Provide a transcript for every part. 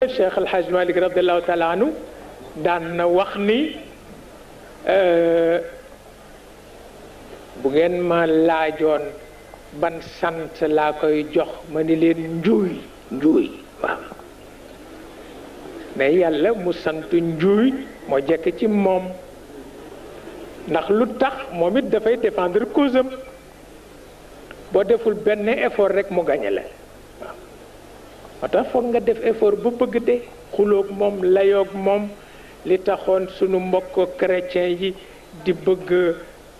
Cheikh El Hadj Malick radiallahu taala anhu daan na wax ni bu ngeen ma laajoon ban sant laa koy jox ma ni leen njuuy waaw mais yàlla mu sant njuuy moo jekk ci moom ndax lu tax moom it dafay défendre cause am boo deful benn effort rek mu gañe la moo tax foog nga def effort bu bëgg de xuloog moom layoog moom li taxoon sunu mbokk chrétien yi di bëgg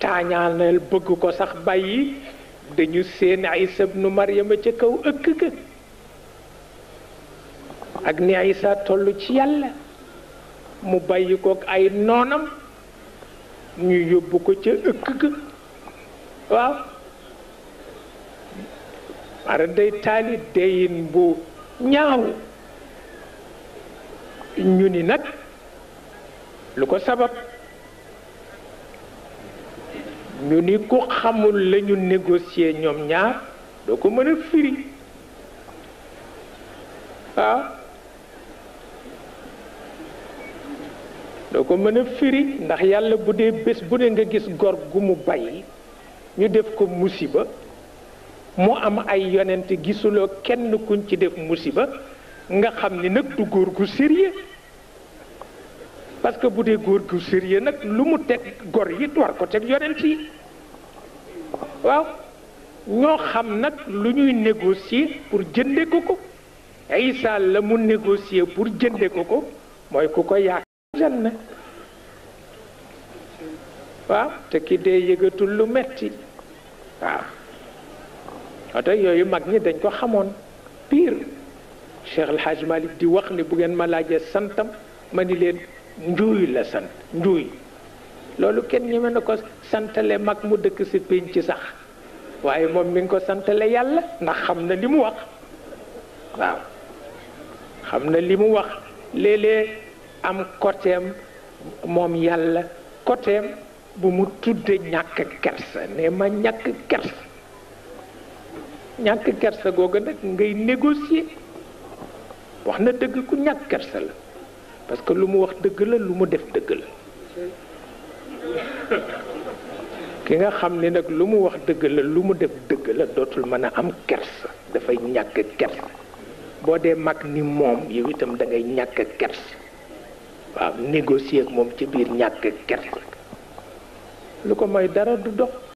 taañaanal bëgg ko sax bàyyi dañu seen Isa ibnu Maryama ca kaw ëkk ga ak ni Isa toll ci yàlla mu bàyyi kook ay noonam ñu yóbbu ko ca ëkk ga waaw mara day taali deyin bu ñaaw ñu ni nag lu ko sabab ñu ni ku xamul lañu négocier ñoom ñaar doo ko mën a firi waaw doo ko mën a firi ndax yàlla bu dee bés bu ne nga gis gor gu mu bàyyi ñu def ko musiba mu am ay yonent gisuloo kenn kuñ ci def musiba nga xam ni nag du góor gu sérieux parce que bu dee góor gu sérieux nag lu mu teg gor yi war ko teg yonent yi waaw ñoo xam nag lu ñuy négocier pour jënde ko Isa la mu négocier pour jënde ko mooy ku ko yaakaar janna waaw te ki dee yëgatul lu metti waaw oto yooyu mag ñi dañ ko xamoon pire Cheikh El Hadj Malick di wax ni bu ngeen ma laajee santam ma ni leen njuuy la sant njuuy loolu kenn ñeme na ko santale mag mu dëkk si pénc ci sax waaye moom mi ngi ko santale yàlla ndax xam na li mu wax waaw xam na li mu wax léeg-léeg am côtéem moom yàlla côtéem bu mu tudde ñàkk kersa ne ma ñàkk kersa ñàkk kersa googu nag ngay négocier wax na dëgg ku ñàkk kersa la parce que lu mu wax dëgg la lu mu def dëgg la ki nga xam ni nag lu mu wax dëgg la lu mu def dëgg la dootul mën a am kersa dafay ñàkk kersa boo dee mag ni moom yow itam da ngay ñàkk kersa waaw négocier ak moom ci biir ñàkk kersa lu ko mooy dara du dox